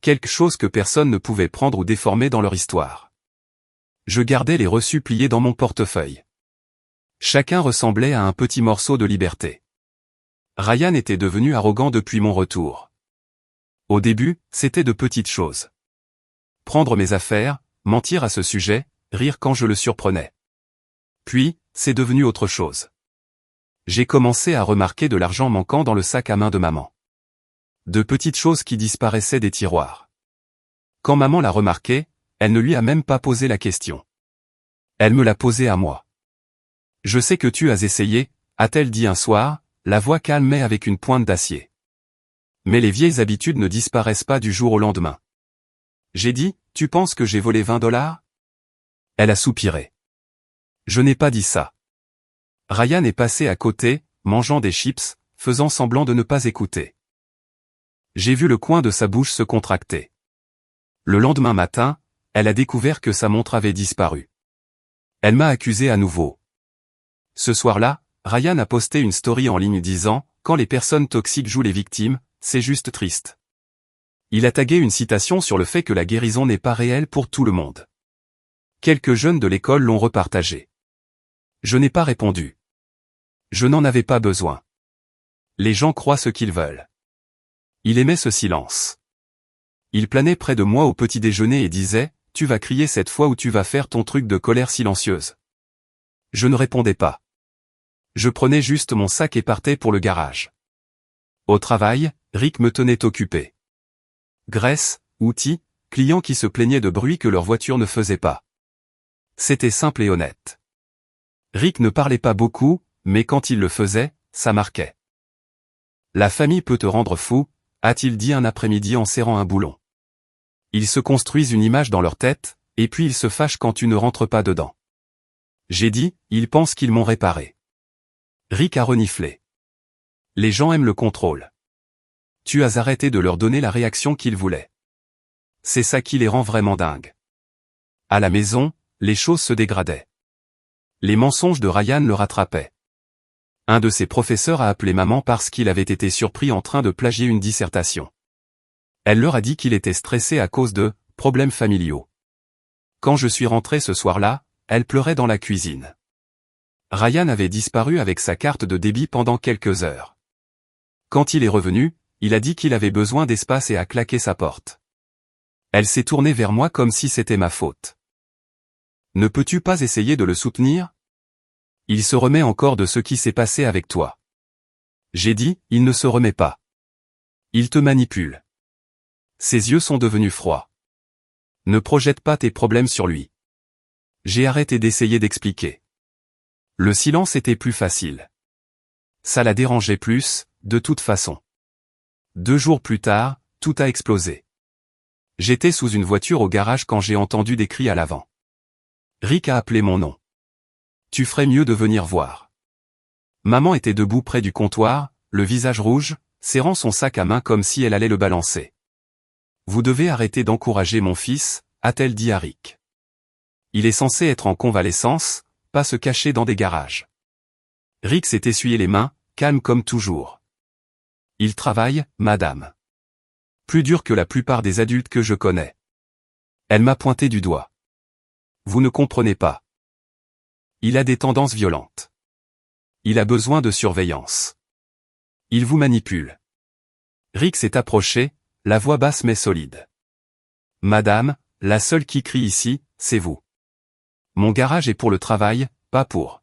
Quelque chose que personne ne pouvait prendre ou déformer dans leur histoire. Je gardais les reçus pliés dans mon portefeuille. Chacun ressemblait à un petit morceau de liberté. Ryan était devenu arrogant depuis mon retour. Au début, c'était de petites choses. Prendre mes affaires, mentir à ce sujet, rire quand je le surprenais. Puis, c'est devenu autre chose. J'ai commencé à remarquer de l'argent manquant dans le sac à main de maman. De petites choses qui disparaissaient des tiroirs. Quand maman l'a remarqué, elle ne lui a même pas posé la question. Elle me l'a posée à moi. « Je sais que tu as essayé », a-t-elle dit un soir, la voix calme mais avec une pointe d'acier. Mais les vieilles habitudes ne disparaissent pas du jour au lendemain. J'ai dit, « Tu penses que j'ai volé 20 $? » Elle a soupiré. Je n'ai pas dit ça. Ryan est passé à côté, mangeant des chips, faisant semblant de ne pas écouter. J'ai vu le coin de sa bouche se contracter. Le lendemain matin, elle a découvert que sa montre avait disparu. Elle m'a accusé à nouveau. Ce soir-là, Ryan a posté une story en ligne disant « Quand les personnes toxiques jouent les victimes, c'est juste triste. » Il a tagué une citation sur le fait que la guérison n'est pas réelle pour tout le monde. Quelques jeunes de l'école l'ont repartagé. Je n'ai pas répondu. Je n'en avais pas besoin. Les gens croient ce qu'ils veulent. Il aimait ce silence. Il planait près de moi au petit déjeuner et disait, « Tu vas crier cette fois ou tu vas faire ton truc de colère silencieuse. » Je ne répondais pas. Je prenais juste mon sac et partais pour le garage. Au travail, Rick me tenait occupé. Graisse, outils, clients qui se plaignaient de bruit que leur voiture ne faisait pas. C'était simple et honnête. Rick ne parlait pas beaucoup, mais quand il le faisait, ça marquait. « La famille peut te rendre fou », a-t-il dit un après-midi en serrant un boulon. Ils se construisent une image dans leur tête, et puis ils se fâchent quand tu ne rentres pas dedans. J'ai dit, ils pensent qu'ils m'ont réparé. Rick a reniflé. Les gens aiment le contrôle. Tu as arrêté de leur donner la réaction qu'ils voulaient. C'est ça qui les rend vraiment dingues. À la maison, les choses se dégradaient. Les mensonges de Ryan le rattrapaient. Un de ses professeurs a appelé maman parce qu'il avait été surpris en train de plagier une dissertation. Elle leur a dit qu'il était stressé à cause de problèmes familiaux. Quand je suis rentré ce soir-là, elle pleurait dans la cuisine. Ryan avait disparu avec sa carte de débit pendant quelques heures. Quand il est revenu, il a dit qu'il avait besoin d'espace et a claqué sa porte. Elle s'est tournée vers moi comme si c'était ma faute. Ne peux-tu pas essayer de le soutenir? Il se remet encore de ce qui s'est passé avec toi. J'ai dit, il ne se remet pas. Il te manipule. Ses yeux sont devenus froids. Ne projette pas tes problèmes sur lui. J'ai arrêté d'essayer d'expliquer. Le silence était plus facile. Ça la dérangeait plus, de toute façon. 2 jours plus tard, tout a explosé. J'étais sous une voiture au garage quand j'ai entendu des cris à l'avant. Rick a appelé mon nom. Tu ferais mieux de venir voir. Maman était debout près du comptoir, le visage rouge, serrant son sac à main comme si elle allait le balancer. Vous devez arrêter d'encourager mon fils, a-t-elle dit à Rick. Il est censé être en convalescence, pas se cacher dans des garages. Rick s'est essuyé les mains, calme comme toujours. Il travaille, madame. Plus dur que la plupart des adultes que je connais. Elle m'a pointé du doigt. Vous ne comprenez pas. Il a des tendances violentes. Il a besoin de surveillance. Il vous manipule. Rick s'est approché, la voix basse mais solide. Madame, la seule qui crie ici, c'est vous. Mon garage est pour le travail, pas pour.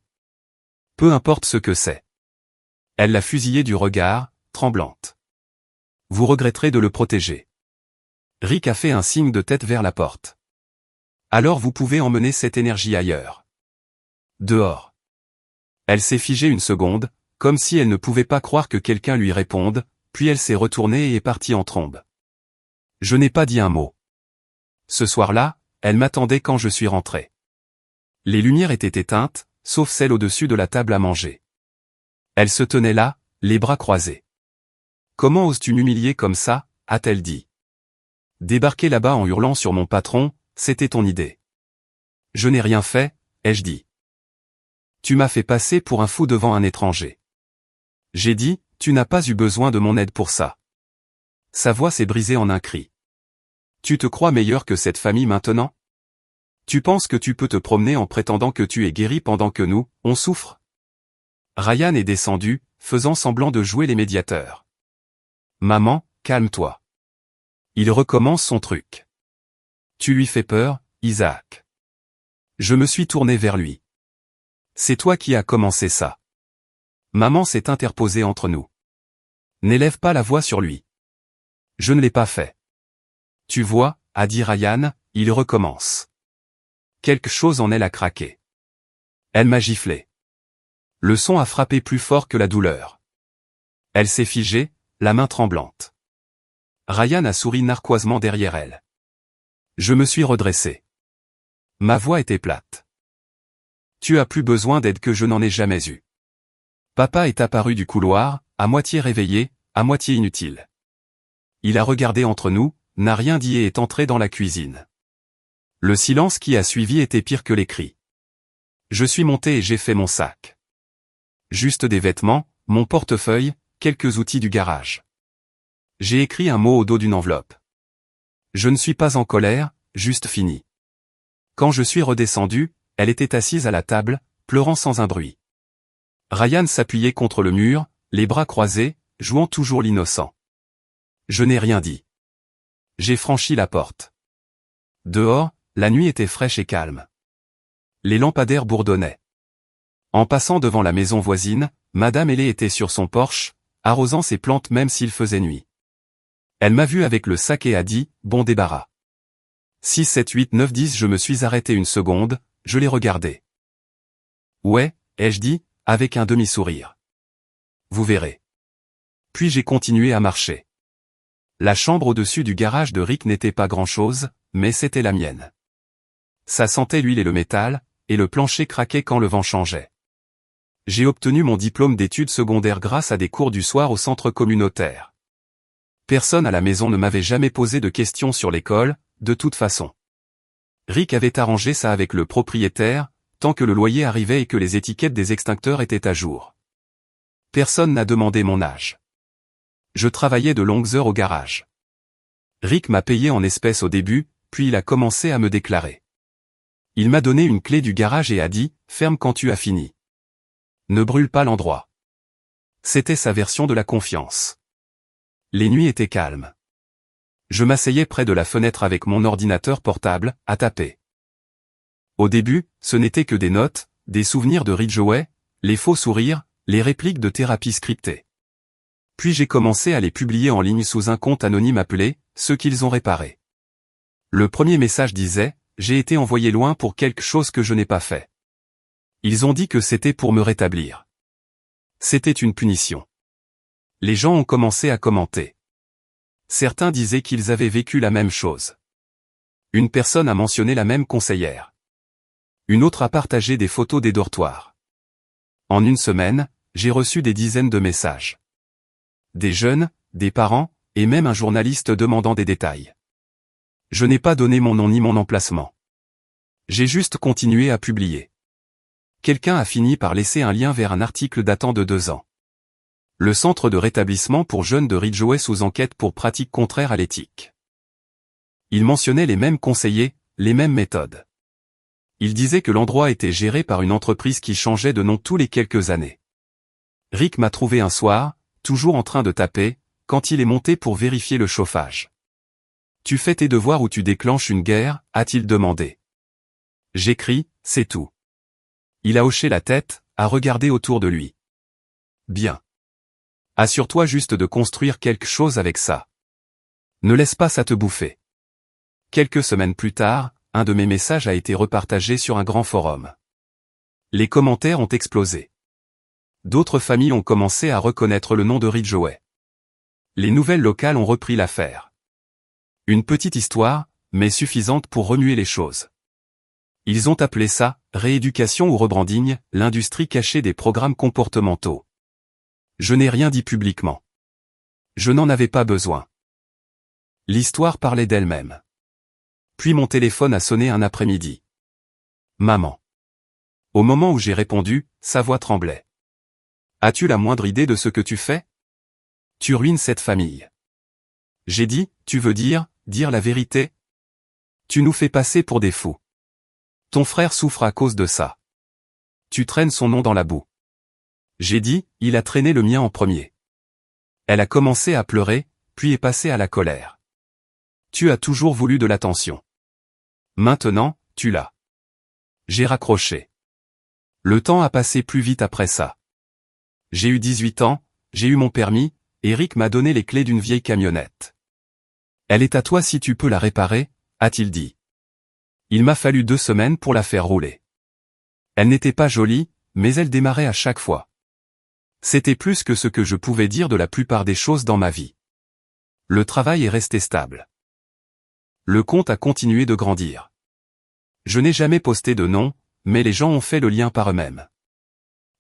Peu importe ce que c'est. Elle l'a fusillé du regard, tremblante. Vous regretterez de le protéger. Rick a fait un signe de tête vers la porte. Alors vous pouvez emmener cette énergie ailleurs. Dehors. Elle s'est figée une seconde, comme si elle ne pouvait pas croire que quelqu'un lui réponde, puis elle s'est retournée et est partie en trombe. Je n'ai pas dit un mot. Ce soir-là, elle m'attendait quand je suis rentré. Les lumières étaient éteintes, sauf celle au-dessus de la table à manger. Elle se tenait là, les bras croisés. Comment oses-tu m'humilier comme ça, a-t-elle dit. Débarquer là-bas en hurlant sur mon patron, c'était ton idée. Je n'ai rien fait, ai-je dit. Tu m'as fait passer pour un fou devant un étranger. J'ai dit, tu n'as pas eu besoin de mon aide pour ça. Sa voix s'est brisée en un cri. Tu te crois meilleur que cette famille maintenant? Tu penses que tu peux te promener en prétendant que tu es guéri pendant que nous, on souffre? Ryan est descendu, faisant semblant de jouer les médiateurs. Maman, calme-toi. Il recommence son truc. Tu lui fais peur, Isaac. Je me suis tourné vers lui. C'est toi qui as commencé ça. Maman s'est interposée entre nous. N'élève pas la voix sur lui. Je ne l'ai pas fait. Tu vois, a dit Ryan, il recommence. Quelque chose en elle a craqué. Elle m'a giflé. Le son a frappé plus fort que la douleur. Elle s'est figée, la main tremblante. Ryan a souri narquoisement derrière elle. Je me suis redressé. Ma voix était plate. Tu as plus besoin d'aide que je n'en ai jamais eu. Papa est apparu du couloir, à moitié réveillé, à moitié inutile. Il a regardé entre nous, n'a rien dit et est entré dans la cuisine. Le silence qui a suivi était pire que les cris. Je suis monté et j'ai fait mon sac. Juste des vêtements, mon portefeuille, quelques outils du garage. J'ai écrit un mot au dos d'une enveloppe. Je ne suis pas en colère, juste fini. Quand je suis redescendu, elle était assise à la table, pleurant sans un bruit. Ryan s'appuyait contre le mur, les bras croisés, jouant toujours l'innocent. Je n'ai rien dit. J'ai franchi la porte. Dehors, la nuit était fraîche et calme. Les lampadaires bourdonnaient. En passant devant la maison voisine, Madame Hellé était sur son porche, arrosant ses plantes même s'il faisait nuit. Elle m'a vu avec le sac et a dit, bon débarras. 6, 7, 8, 9, 10 je me suis arrêté une seconde, je l'ai regardé. Ouais, ai-je dit, avec un demi-sourire. Vous verrez. Puis j'ai continué à marcher. La chambre au-dessus du garage de Rick n'était pas grand-chose, mais c'était la mienne. Ça sentait l'huile et le métal, et le plancher craquait quand le vent changeait. J'ai obtenu mon diplôme d'études secondaires grâce à des cours du soir au centre communautaire. Personne à la maison ne m'avait jamais posé de questions sur l'école, de toute façon. Rick avait arrangé ça avec le propriétaire, tant que le loyer arrivait et que les étiquettes des extincteurs étaient à jour. Personne n'a demandé mon âge. Je travaillais de longues heures au garage. Rick m'a payé en espèces au début, puis il a commencé à me déclarer. Il m'a donné une clé du garage et a dit « Ferme quand tu as fini. Ne brûle pas l'endroit. » C'était sa version de la confiance. Les nuits étaient calmes. Je m'asseyais près de la fenêtre avec mon ordinateur portable, à taper. Au début, ce n'était que des notes, des souvenirs de Ridgeway, les faux sourires, les répliques de thérapie scriptées. Puis j'ai commencé à les publier en ligne sous un compte anonyme appelé « Ceux qu'ils ont réparés ». Le premier message disait « J'ai été envoyé loin pour quelque chose que je n'ai pas fait. Ils ont dit que c'était pour me rétablir. C'était une punition. » Les gens ont commencé à commenter. Certains disaient qu'ils avaient vécu la même chose. Une personne a mentionné la même conseillère. Une autre a partagé des photos des dortoirs. En une semaine, j'ai reçu des dizaines de messages. Des jeunes, des parents, et même un journaliste demandant des détails. Je n'ai pas donné mon nom ni mon emplacement. J'ai juste continué à publier. Quelqu'un a fini par laisser un lien vers un article datant de 2 ans. Le centre de rétablissement pour jeunes de Ridgeway sous enquête pour pratiques contraires à l'éthique. Il mentionnait les mêmes conseillers, les mêmes méthodes. Il disait que l'endroit était géré par une entreprise qui changeait de nom tous les quelques années. Rick m'a trouvé un soir, toujours en train de taper, quand il est monté pour vérifier le chauffage. « Tu fais tes devoirs ou tu déclenches une guerre ?» a-t-il demandé. J'écris, c'est tout. Il a hoché la tête, a regardé autour de lui. Bien. Assure-toi juste de construire quelque chose avec ça. Ne laisse pas ça te bouffer. Quelques semaines plus tard, un de mes messages a été repartagé sur un grand forum. Les commentaires ont explosé. D'autres familles ont commencé à reconnaître le nom de Ridgeway. Les nouvelles locales ont repris l'affaire. Une petite histoire, mais suffisante pour remuer les choses. Ils ont appelé ça « rééducation ou rebranding », l'industrie cachée des programmes comportementaux. Je n'ai rien dit publiquement. Je n'en avais pas besoin. L'histoire parlait d'elle-même. Puis mon téléphone a sonné un après-midi. Maman. Au moment où j'ai répondu, sa voix tremblait. As-tu la moindre idée de ce que tu fais? Tu ruines cette famille. J'ai dit, tu veux dire la vérité? Tu nous fais passer pour des fous. Ton frère souffre à cause de ça. Tu traînes son nom dans la boue. J'ai dit, il a traîné le mien en premier. Elle a commencé à pleurer, puis est passée à la colère. Tu as toujours voulu de l'attention. Maintenant, tu l'as. J'ai raccroché. Le temps a passé plus vite après ça. J'ai eu 18 ans, j'ai eu mon permis, et Rick m'a donné les clés d'une vieille camionnette. Elle est à toi si tu peux la réparer, a-t-il dit. Il m'a fallu 2 semaines pour la faire rouler. Elle n'était pas jolie, mais elle démarrait à chaque fois. C'était plus que ce que je pouvais dire de la plupart des choses dans ma vie. Le travail est resté stable. Le compte a continué de grandir. Je n'ai jamais posté de nom, mais les gens ont fait le lien par eux-mêmes.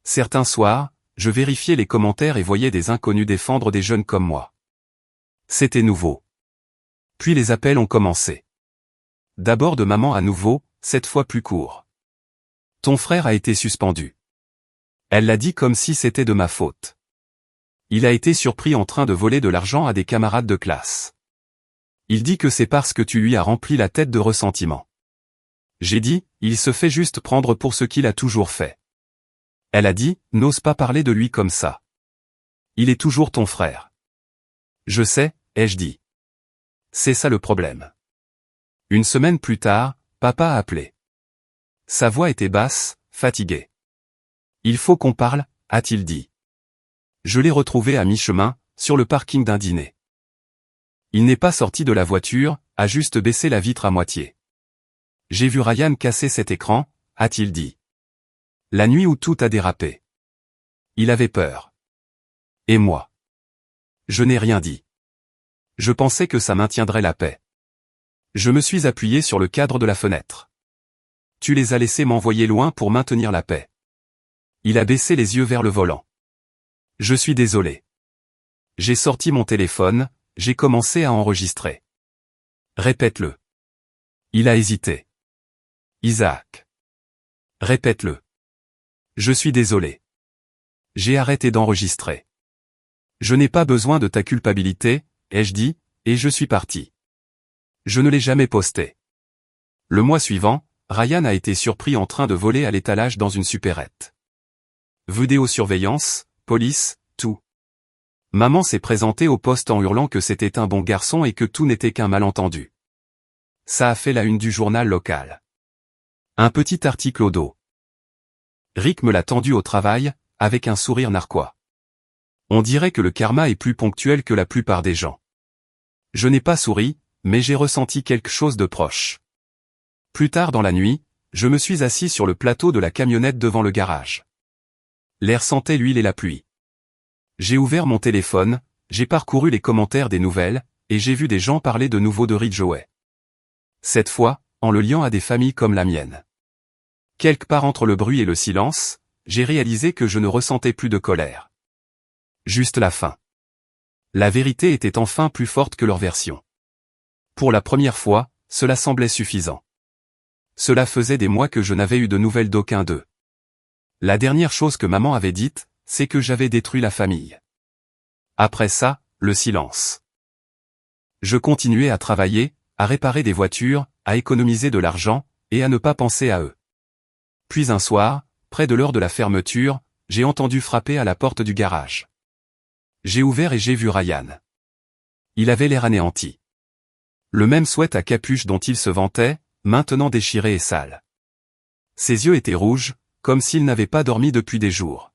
Certains soirs, je vérifiais les commentaires et voyais des inconnus défendre des jeunes comme moi. C'était nouveau. Puis les appels ont commencé. D'abord de maman à nouveau, cette fois plus court. Ton frère a été suspendu. Elle l'a dit comme si c'était de ma faute. Il a été surpris en train de voler de l'argent à des camarades de classe. Il dit que c'est parce que tu lui as rempli la tête de ressentiment. J'ai dit, il se fait juste prendre pour ce qu'il a toujours fait. Elle a dit, n'ose pas parler de lui comme ça. Il est toujours ton frère. Je sais, ai-je dit. C'est ça le problème. Une semaine plus tard, papa a appelé. Sa voix était basse, fatiguée. Il faut qu'on parle, a-t-il dit. Je l'ai retrouvé à mi-chemin, sur le parking d'un dîner. Il n'est pas sorti de la voiture, a juste baissé la vitre à moitié. J'ai vu Ryan casser cet écran, a-t-il dit. La nuit où tout a dérapé. Il avait peur. Et moi? Je n'ai rien dit. Je pensais que ça maintiendrait la paix. Je me suis appuyé sur le cadre de la fenêtre. Tu les as laissés m'envoyer loin pour maintenir la paix. Il a baissé les yeux vers le volant. Je suis désolé. J'ai sorti mon téléphone, j'ai commencé à enregistrer. Répète-le. Il a hésité. Isaac. Répète-le. Je suis désolé. J'ai arrêté d'enregistrer. Je n'ai pas besoin de ta culpabilité, ai-je dit, et je suis parti. Je ne l'ai jamais posté. Le mois suivant, Ryan a été surpris en train de voler à l'étalage dans une supérette. Vidéosurveillance, police, tout. Maman s'est présentée au poste en hurlant que c'était un bon garçon et que tout n'était qu'un malentendu. Ça a fait la une du journal local. Un petit article au dos. Rick me l'a tendu au travail, avec un sourire narquois. On dirait que le karma est plus ponctuel que la plupart des gens. Je n'ai pas souri, mais j'ai ressenti quelque chose de proche. Plus tard dans la nuit, je me suis assis sur le plateau de la camionnette devant le garage. L'air sentait l'huile et la pluie. J'ai ouvert mon téléphone, j'ai parcouru les commentaires des nouvelles, et j'ai vu des gens parler de nouveau de Ridgeway. Cette fois, en le liant à des familles comme la mienne. Quelque part entre le bruit et le silence, j'ai réalisé que je ne ressentais plus de colère. Juste la faim. La vérité était enfin plus forte que leur version. Pour la première fois, cela semblait suffisant. Cela faisait des mois que je n'avais eu de nouvelles d'aucun d'eux. La dernière chose que maman avait dite, c'est que j'avais détruit la famille. Après ça, le silence. Je continuais à travailler, à réparer des voitures, à économiser de l'argent, et à ne pas penser à eux. Puis un soir, près de l'heure de la fermeture, j'ai entendu frapper à la porte du garage. J'ai ouvert et j'ai vu Ryan. Il avait l'air anéanti. Le même sweat à capuche dont il se vantait, maintenant déchiré et sale. Ses yeux étaient rouges, comme s'il n'avait pas dormi depuis des jours.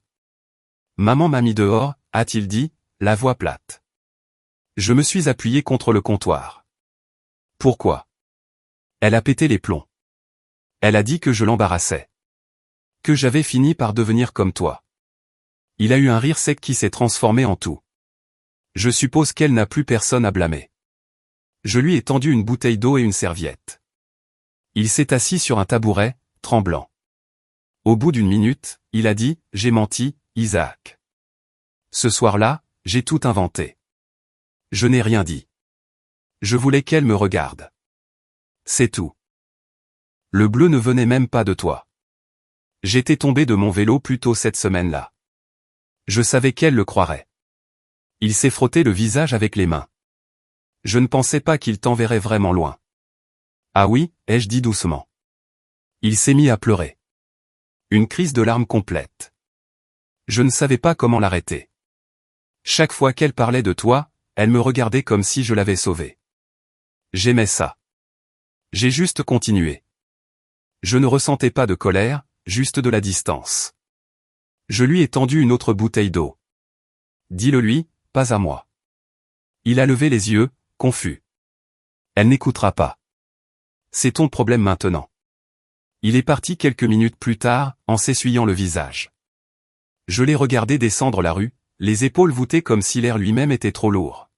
Maman m'a mis dehors, a-t-il dit, la voix plate. Je me suis appuyé contre le comptoir. Pourquoi? Elle a pété les plombs. Elle a dit que je l'embarrassais. Que j'avais fini par devenir comme toi. Il a eu un rire sec qui s'est transformé en tout. Je suppose qu'elle n'a plus personne à blâmer. Je lui ai tendu une bouteille d'eau et une serviette. Il s'est assis sur un tabouret, tremblant. Au bout d'une minute, il a dit, j'ai menti, Isaac. Ce soir-là, j'ai tout inventé. Je n'ai rien dit. Je voulais qu'elle me regarde. C'est tout. Le bleu ne venait même pas de toi. J'étais tombé de mon vélo plus tôt cette semaine-là. Je savais qu'elle le croirait. Il s'est frotté le visage avec les mains. Je ne pensais pas qu'il t'enverrait vraiment loin. Ah oui, ai-je dit doucement. Il s'est mis à pleurer. Une crise de larmes complète. Je ne savais pas comment l'arrêter. Chaque fois qu'elle parlait de toi, elle me regardait comme si je l'avais sauvée. J'aimais ça. J'ai juste continué. Je ne ressentais pas de colère, juste de la distance. Je lui ai tendu une autre bouteille d'eau. Dis-le lui, pas à moi. Il a levé les yeux, confus. Elle n'écoutera pas. C'est ton problème maintenant. Il est parti quelques minutes plus tard, en s'essuyant le visage. Je l'ai regardé descendre la rue, les épaules voûtées comme si l'air lui-même était trop lourd.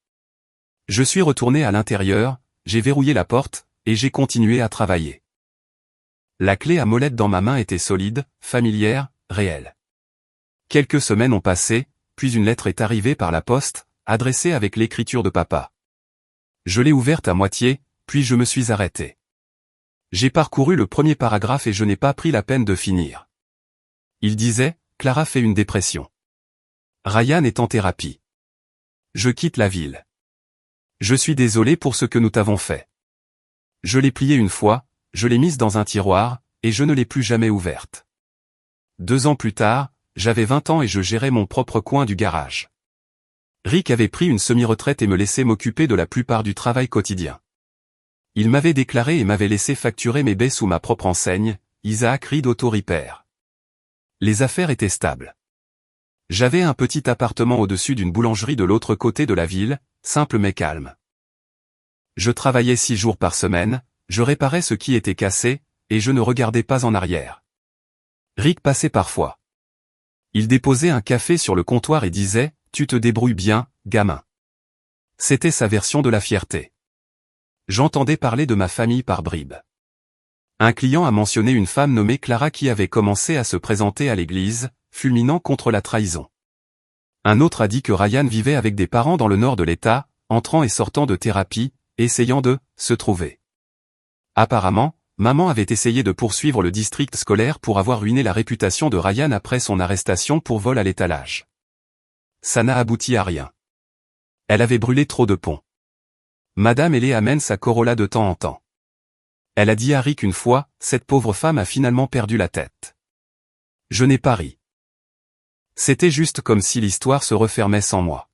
Je suis retourné à l'intérieur, j'ai verrouillé la porte, et j'ai continué à travailler. La clé à molette dans ma main était solide, familière, réelle. Quelques semaines ont passé, puis une lettre est arrivée par la poste, adressée avec l'écriture de papa. Je l'ai ouverte à moitié, puis je me suis arrêté. J'ai parcouru le premier paragraphe et je n'ai pas pris la peine de finir. Il disait, Clara fait une dépression. Ryan est en thérapie. Je quitte la ville. Je suis désolé pour ce que nous t'avons fait. Je l'ai pliée une fois, je l'ai mise dans un tiroir, et je ne l'ai plus jamais ouverte. 2 ans plus tard, j'avais 20 ans et je gérais mon propre coin du garage. Rick avait pris une semi-retraite et me laissait m'occuper de la plupart du travail quotidien. Il m'avait déclaré et m'avait laissé facturer mes baies sous ma propre enseigne, Isaac Reed Auto Repair. Les affaires étaient stables. J'avais un petit appartement au-dessus d'une boulangerie de l'autre côté de la ville, simple mais calme. Je travaillais 6 jours par semaine, je réparais ce qui était cassé, et je ne regardais pas en arrière. Rick passait parfois. Il déposait un café sur le comptoir et disait, « Tu te débrouilles bien, gamin. » C'était sa version de la fierté. J'entendais parler de ma famille par bribes. Un client a mentionné une femme nommée Clara qui avait commencé à se présenter à l'église, fulminant contre la trahison. Un autre a dit que Ryan vivait avec des parents dans le nord de l'État, entrant et sortant de thérapie, essayant de se trouver. Apparemment, maman avait essayé de poursuivre le district scolaire pour avoir ruiné la réputation de Ryan après son arrestation pour vol à l'étalage. Ça n'a abouti à rien. Elle avait brûlé trop de ponts. Madame Hellé amène sa Corolla de temps en temps. Elle a dit à Rick une fois, cette pauvre femme a finalement perdu la tête. Je n'ai pas ri. C'était juste comme si l'histoire se refermait sans moi.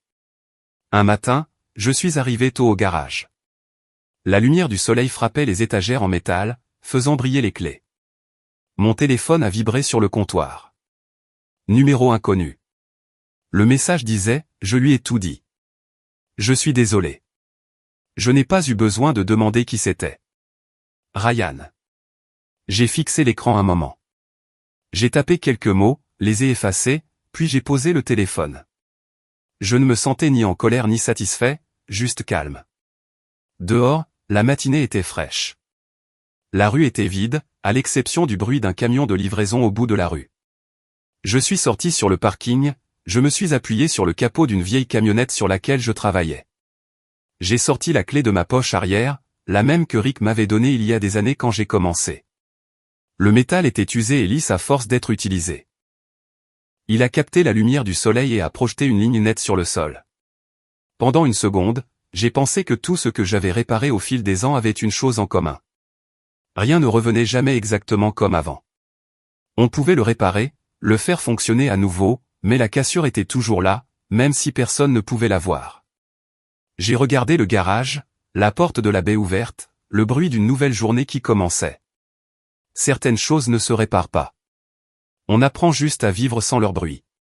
Un matin, je suis arrivé tôt au garage. La lumière du soleil frappait les étagères en métal, faisant briller les clés. Mon téléphone a vibré sur le comptoir. Numéro inconnu. Le message disait, je lui ai tout dit. Je suis désolé. Je n'ai pas eu besoin de demander qui c'était. Ryan. J'ai fixé l'écran un moment. J'ai tapé quelques mots, les ai effacés, puis j'ai posé le téléphone. Je ne me sentais ni en colère ni satisfait, juste calme. Dehors, la matinée était fraîche. La rue était vide, à l'exception du bruit d'un camion de livraison au bout de la rue. Je suis sorti sur le parking, je me suis appuyé sur le capot d'une vieille camionnette sur laquelle je travaillais. J'ai sorti la clé de ma poche arrière, la même que Rick m'avait donnée il y a des années quand j'ai commencé. Le métal était usé et lisse à force d'être utilisé. Il a capté la lumière du soleil et a projeté une ligne nette sur le sol. Pendant une seconde, j'ai pensé que tout ce que j'avais réparé au fil des ans avait une chose en commun. Rien ne revenait jamais exactement comme avant. On pouvait le réparer, le faire fonctionner à nouveau, mais la cassure était toujours là, même si personne ne pouvait la voir. J'ai regardé le garage, la porte de la baie ouverte, le bruit d'une nouvelle journée qui commençait. Certaines choses ne se réparent pas. On apprend juste à vivre sans leur bruit.